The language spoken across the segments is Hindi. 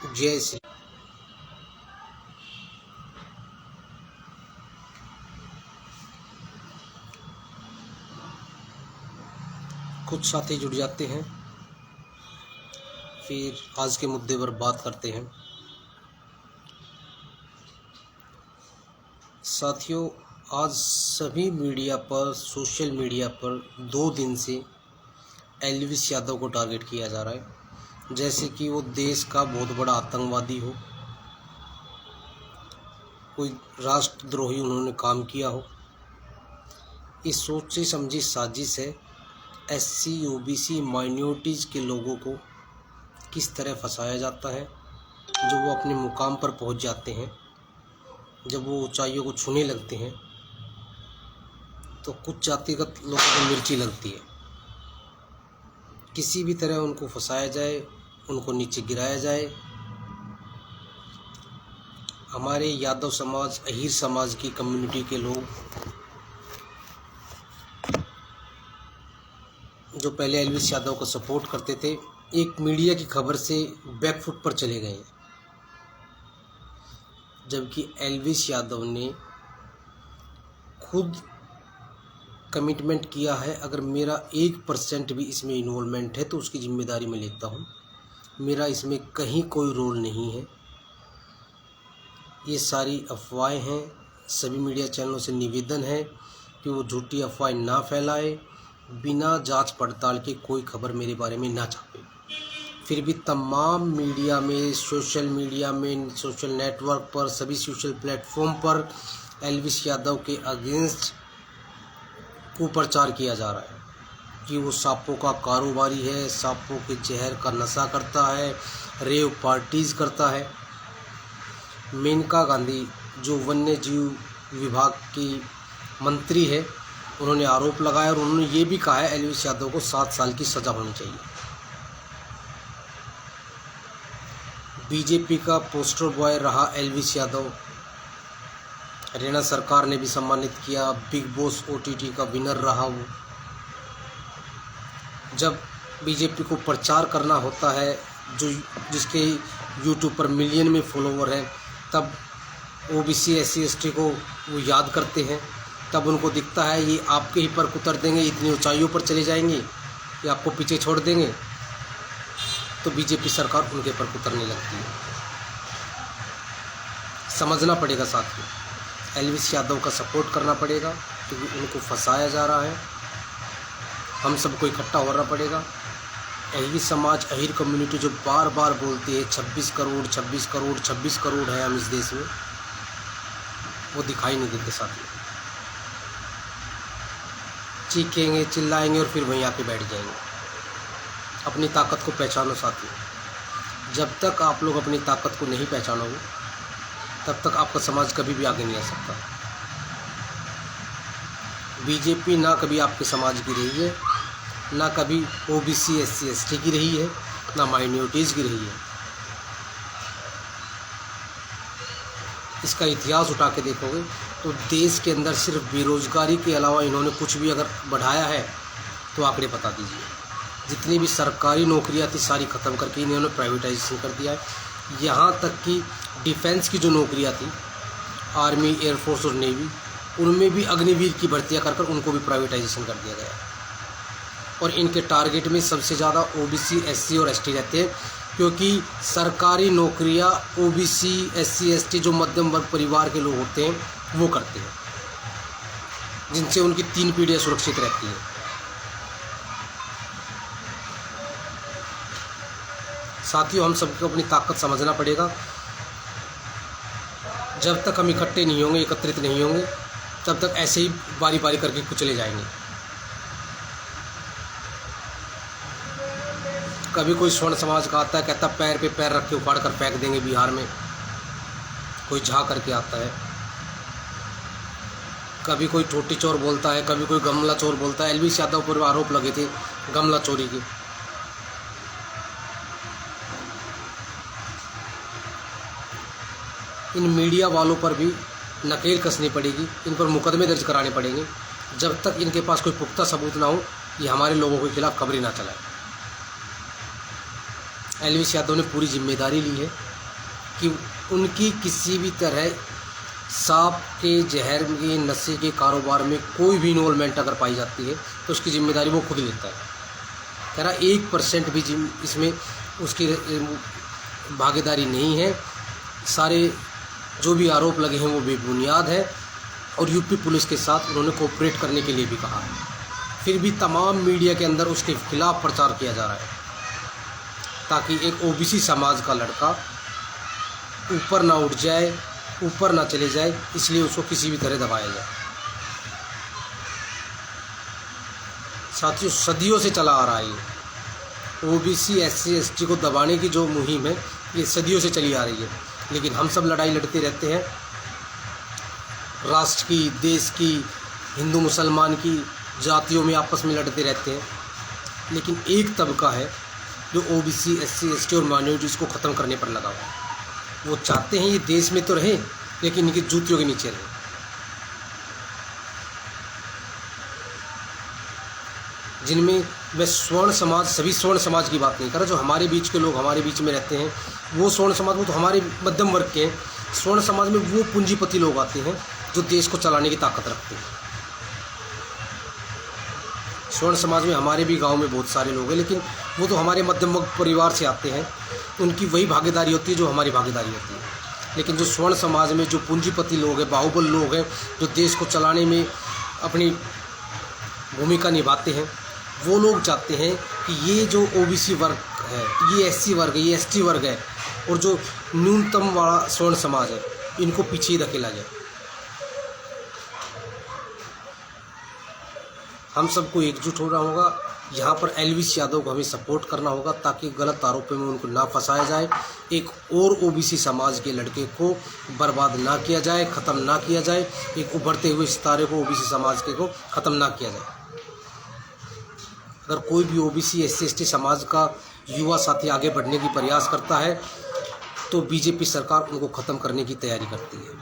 जय श्री। कुछ साथी जुड़ जाते हैं, फिर आज के मुद्दे पर बात करते हैं। साथियों, आज सभी मीडिया पर, सोशल मीडिया पर 2 दिन से एल्विस यादव को टारगेट किया जा रहा है, जैसे कि वो देश का बहुत बड़ा आतंकवादी हो, कोई राष्ट्रद्रोही उन्होंने काम किया हो। इस सोची समझी साजिश है SC OBC माइनॉरिटीज़ के लोगों को किस तरह फंसाया जाता है। जब वो अपने मुकाम पर पहुंच जाते हैं, जब वो ऊंचाइयों को छूने लगते हैं, तो कुछ जातिगत लोगों को मिर्ची लगती है। किसी भी तरह उनको फंसाया जाए, उनको नीचे गिराया जाए। हमारे यादव समाज, अहीर समाज की कम्युनिटी के लोग जो पहले एल्विस यादव को सपोर्ट करते थे, एक मीडिया की खबर से बैकफुट पर चले गए हैं। जबकि एल्विस यादव ने खुद कमिटमेंट किया है, अगर मेरा 1% भी इसमें इन्वॉल्वमेंट है तो उसकी जिम्मेदारी मैं लेता हूँ, मेरा इसमें कहीं कोई रोल नहीं है। ये सारी अफवाहें हैं। सभी मीडिया चैनलों से निवेदन है कि वो झूठी अफवाहें ना फैलाए, बिना जांच पड़ताल के कोई खबर मेरे बारे में ना छापे। फिर भी तमाम मीडिया में, सोशल मीडिया में, सोशल नेटवर्क पर, सभी सोशल प्लेटफॉर्म पर एल्विस यादव के अगेंस्ट कुप्रचार किया जा रहा है कि वो सांपों का कारोबारी है, सांपों के जहर का नशा करता है, रेव पार्टीज़ करता है। मेनका गांधी जो वन्य जीव विभाग की मंत्री है, उन्होंने आरोप लगाया और उन्होंने ये भी कहा है एल्विस यादव को 7 साल की सज़ा होनी चाहिए। बीजेपी का पोस्टर बॉय रहा एल्विस यादव, हरियाणा सरकार ने भी सम्मानित किया। बिग बॉस OTT का विनर रहा वो। जब बीजेपी को प्रचार करना होता है, जो जिसके यूट्यूब पर मिलियन में फॉलोवर हैं, तब OBC SC ST को वो याद करते हैं। तब उनको दिखता है ये आपके ही पर उतर देंगे, इतनी ऊंचाइयों पर चले जाएंगे, ये आपको पीछे छोड़ देंगे, तो बीजेपी सरकार उनके पर उतरने लगती है। समझना पड़ेगा साथियों, एल्विस यादव का सपोर्ट करना पड़ेगा क्योंकि उनको फंसाया जा रहा है। हम सबको इकट्ठा होना पड़ेगा। अहीर समाज, अहीर कम्युनिटी जो बार बार बोलती है 26 करोड़ 26 करोड़ 26 करोड़ है हम इस देश में, वो दिखाई नहीं देते साथियों। चीखेंगे, चिल्लाएंगे और फिर वहीं आके बैठ जाएंगे। अपनी ताकत को पहचानो साथियों। जब तक आप लोग अपनी ताकत को नहीं पहचानोगे, तब तक आपका समाज कभी भी आगे नहीं आ सकता। बीजेपी ना कभी आपके समाज की रही है, ना कभी OBC SC ST की रही है, ना माइनॉरिटीज़ की रही है। इसका इतिहास उठा के देखोगे तो देश के अंदर सिर्फ बेरोजगारी के अलावा इन्होंने कुछ भी अगर बढ़ाया है तो आंकड़े बता दीजिए। जितनी भी सरकारी नौकरियां थी सारी ख़त्म करके इन्होंने प्राइवेटाइजेशन कर दिया है। यहाँ तक कि डिफेंस की जो नौकरियां थी, आर्मी, एयरफोर्स और नेवी, उनमें भी अग्निवीर की भर्तियाँ कर उनको भी प्राइवेटाइजेशन कर दिया गया है। और इनके टारगेट में सबसे ज़्यादा OBC SC और ST रहते हैं, क्योंकि सरकारी नौकरियां OBC SC ST जो मध्यम वर्ग परिवार के लोग होते हैं वो करते हैं, जिनसे उनकी 3 पीढ़ियाँ सुरक्षित रहती हैं। साथियों, हम सबको अपनी ताकत समझना पड़ेगा। जब तक हम इकट्ठे नहीं होंगे, एकत्रित नहीं होंगे, तब तक ऐसे ही बारी बारी करके कुचले जाएंगे। कभी कोई स्वर्ण समाज का आता है, कहता पैर पे पैर रख के उखाड़ कर फेंक देंगे बिहार में, कोई झा करके आता है। कभी कोई ठोटी चोर बोलता है, कभी कोई गमला चोर बोलता है। एल्विस यादव पर आरोप लगे थे गमला चोरी के। इन मीडिया वालों पर भी नकेल कसनी पड़ेगी, इन पर मुकदमे दर्ज कराने पड़ेंगे। जब तक इनके पास कोई पुख्ता सबूत ना हो, ये हमारे लोगों के खिलाफ खबरें ना चलाए। एल्विस यादव ने पूरी जिम्मेदारी ली है कि उनकी किसी भी तरह सांप के जहर के नशे के कारोबार में कोई भी इन्वॉल्वमेंट अगर पाई जाती है तो उसकी जिम्मेदारी वो खुद लेता है। कह रहा 1% भी इसमें उसकी भागीदारी नहीं है। सारे जो भी आरोप लगे हैं वो बेबुनियाद है और यूपी पुलिस के साथ उन्होंने कोऑपरेट करने के लिए भी कहा है। फिर भी तमाम मीडिया के अंदर उसके खिलाफ प्रचार किया जा रहा है ताकि एक ओबीसी समाज का लड़का ऊपर ना उठ जाए, ऊपर ना चले जाए, इसलिए उसको किसी भी तरह दबाया जाए। साथियों, सदियों से चला आ रहा है ये ओबीसी SC ST को दबाने की जो मुहिम है, ये सदियों से चली आ रही है। लेकिन हम सब लड़ाई लड़ते रहते हैं, राष्ट्र की, देश की, हिंदू मुसलमान की, जातियों में आपस में लड़ते रहते हैं। लेकिन एक तबका है जो ओबीसी SC ST और माइनॉरिटीज़ को ख़त्म करने पर लगा हुआ है। वो चाहते हैं ये देश में तो रहे लेकिन इनकी जूतियों के नीचे रहे। जिनमें मैं स्वर्ण समाज, सभी स्वर्ण समाज की बात नहीं कर रहा, जो हमारे बीच के लोग हमारे बीच में रहते हैं वो स्वर्ण समाज, वो तो हमारे मध्यम वर्ग के हैं। स्वर्ण समाज में वो पूंजीपति लोग आते हैं जो देश को चलाने की ताकत रखते हैं। स्वर्ण समाज में हमारे भी गांव में बहुत सारे लोग हैं, लेकिन वो तो हमारे मध्यम वर्ग परिवार से आते हैं, उनकी वही भागीदारी होती है जो हमारी भागीदारी होती है। लेकिन जो स्वर्ण समाज में जो पूंजीपति लोग हैं, बाहुबल लोग हैं, जो देश को चलाने में अपनी भूमिका निभाते हैं, वो लोग चाहते हैं कि ये जो ओबीसी वर्ग है, ये SC वर्ग है, ये ST वर्ग है और जो न्यूनतम वाला स्वर्ण समाज है, इनको पीछे ही धकेला जाए। हम सबको एकजुट होना होगा। यहाँ पर एलविस यादव को हमें सपोर्ट करना होगा ताकि गलत आरोपों में उनको ना फंसाया जाए, एक और ओबीसी समाज के लड़के को बर्बाद ना किया जाए, ख़त्म ना किया जाए, एक उभरते हुए सितारे को ओबीसी समाज के को ख़त्म ना किया जाए। अगर कोई भी ओबीसी SC ST समाज का युवा साथी आगे बढ़ने की प्रयास करता है तो बीजेपी सरकार उनको ख़त्म करने की तैयारी करती है।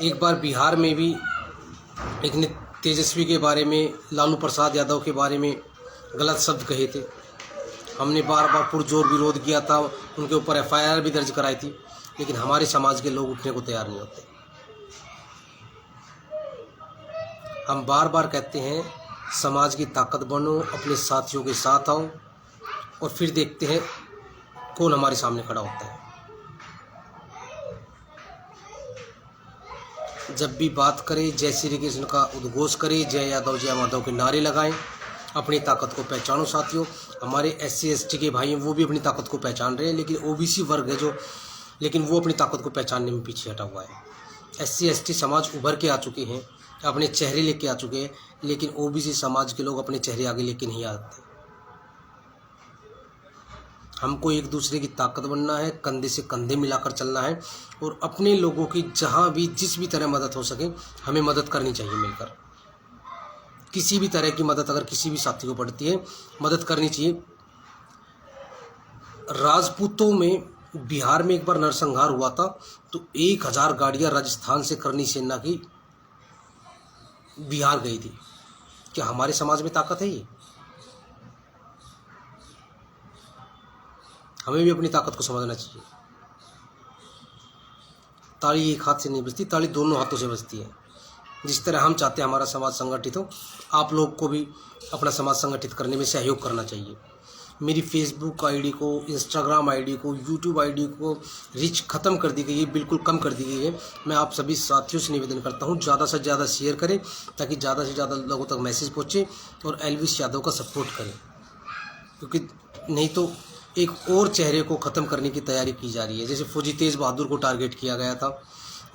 एक बार बिहार में भी एक ने तेजस्वी के बारे में, लालू प्रसाद यादव के बारे में गलत शब्द कहे थे। हमने बार बार पुरजोर विरोध किया था, उनके ऊपर FIR भी दर्ज कराई थी, लेकिन हमारे समाज के लोग उठने को तैयार नहीं होते। हम बार बार कहते हैं समाज की ताकत बनो, अपने साथियों के साथ आओ और फिर देखते हैं कौन हमारे सामने खड़ा होता है। जब भी बात करें, जय श्री कृष्ण का उद्घोष करें, जय यादव जय माधव के नारे लगाएं, अपनी ताकत को पहचानो। साथियों, हमारे SC ST के भाई हैं, वो भी अपनी ताकत को पहचान रहे हैं, लेकिन ओबीसी वर्ग है जो, लेकिन वो अपनी ताकत को पहचानने में पीछे हटा हुआ है। SC ST समाज उभर के आ चुके हैं, अपने चेहरे लेके आ चुके हैं, लेकिन ओबीसी समाज के लोग अपने चेहरे आगे लेके नहीं आते। हमको एक दूसरे की ताकत बनना है, कंधे से कंधे मिलाकर चलना है और अपने लोगों की जहाँ भी जिस भी तरह मदद हो सके हमें मदद करनी चाहिए। मिलकर किसी भी तरह की मदद अगर किसी भी साथी को पड़ती है, मदद करनी चाहिए। राजपूतों में बिहार में एक बार नरसंहार हुआ था तो 1000 गाड़ियाँ राजस्थान से करनी सेना की बिहार गई थी। क्या हमारे समाज में ताकत है? ये हमें भी अपनी ताकत को समझना चाहिए। ताली एक हाथ से नहीं बजती, ताली दोनों हाथों से बजती है। जिस तरह हम चाहते हैं हमारा समाज संगठित हो, आप लोग को भी अपना समाज संगठित करने में सहयोग करना चाहिए। मेरी फेसबुक आईडी को, इंस्टाग्राम आईडी को, यूट्यूब आईडी को रीच ख़त्म कर दी गई है, बिल्कुल कम कर दी गई है। मैं आप सभी साथियों से निवेदन करता हूँ ज़्यादा से ज़्यादा शेयर करें ताकि ज़्यादा से ज़्यादा लोगों तक मैसेज पहुँचे और एलविस यादव का सपोर्ट करें, क्योंकि नहीं तो एक और चेहरे को ख़त्म करने की तैयारी की जा रही है। जैसे फौजी तेज बहादुर को टारगेट किया गया था,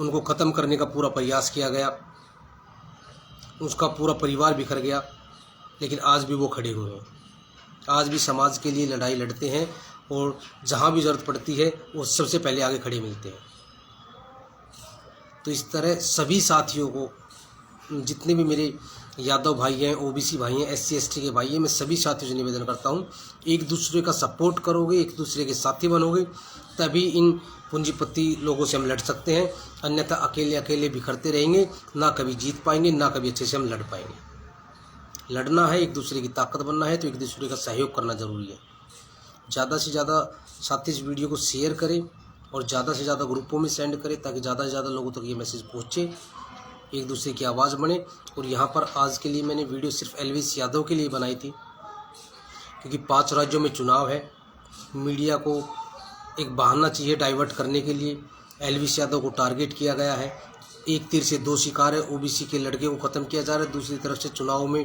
उनको ख़त्म करने का पूरा प्रयास किया गया, उसका पूरा परिवार बिखर गया, लेकिन आज भी वो खड़े हुए हैं। आज भी समाज के लिए लड़ाई लड़ते हैं और जहाँ भी ज़रूरत पड़ती है वो सबसे पहले आगे खड़े मिलते हैं। तो इस तरह सभी साथियों को, जितने भी मेरे यादव भाई हैं, ओबीसी भाई हैं, SC ST के भाई हैं, मैं सभी साथियों से निवेदन करता हूँ, एक दूसरे का सपोर्ट करोगे, एक दूसरे के साथी बनोगे, तभी इन पूंजीपति लोगों से हम लड़ सकते हैं। अन्यथा अकेले अकेले बिखरते रहेंगे, ना कभी जीत पाएंगे, ना कभी अच्छे से हम लड़ पाएंगे। लड़ना है, एक दूसरे की ताकत बनना है तो एक दूसरे का सहयोग करना जरूरी है। ज़्यादा से ज़्यादा साथी इस वीडियो को शेयर करें और ज़्यादा से ज़्यादा ग्रुपों में सेंड करें ताकि ज़्यादा से ज़्यादा लोगों तक ये मैसेज पहुँचे, एक दूसरे की आवाज़ बने। और यहाँ पर आज के लिए मैंने वीडियो सिर्फ एलवीस यादव के लिए बनाई थी, क्योंकि 5 राज्यों में चुनाव है। मीडिया को एक बहाना चाहिए डाइवर्ट करने के लिए। एलवीस यादव को टारगेट किया गया है। एक तीर से 2 शिकार है। ओबीसी के लड़के को ख़त्म किया जा रहा है, दूसरी तरफ से चुनाव में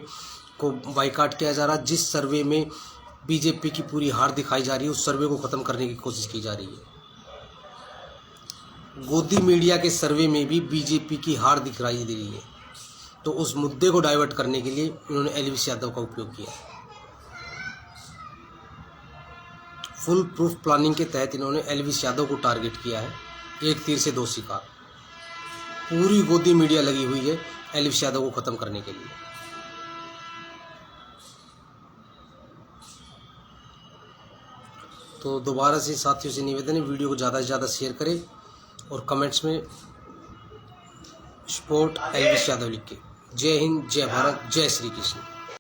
को बाइकाट किया जा रहा है। जिस सर्वे में बीजेपी की पूरी हार दिखाई जा रही है, उस सर्वे को ख़त्म करने की कोशिश की जा रही है। गोदी मीडिया के सर्वे में भी बीजेपी की हार दिखाई दे रही है, तो उस मुद्दे को डाइवर्ट करने के लिए उन्होंने एलवीस यादव का उपयोग किया। फुल प्रूफ प्लानिंग के तहत इन्होंने एलवीस यादव को टारगेट किया है। एक तीर से 2 शिकार। पूरी गोदी मीडिया लगी हुई है एलवीस यादव को ख़त्म करने के लिए। तो दोबारा से साथियों से निवेदन है, वीडियो को ज़्यादा से ज़्यादा शेयर करें और कमेंट्स में सपोर्ट एलवीस यादव लिख के। जय हिंद, जय भारत, जय श्री कृष्ण।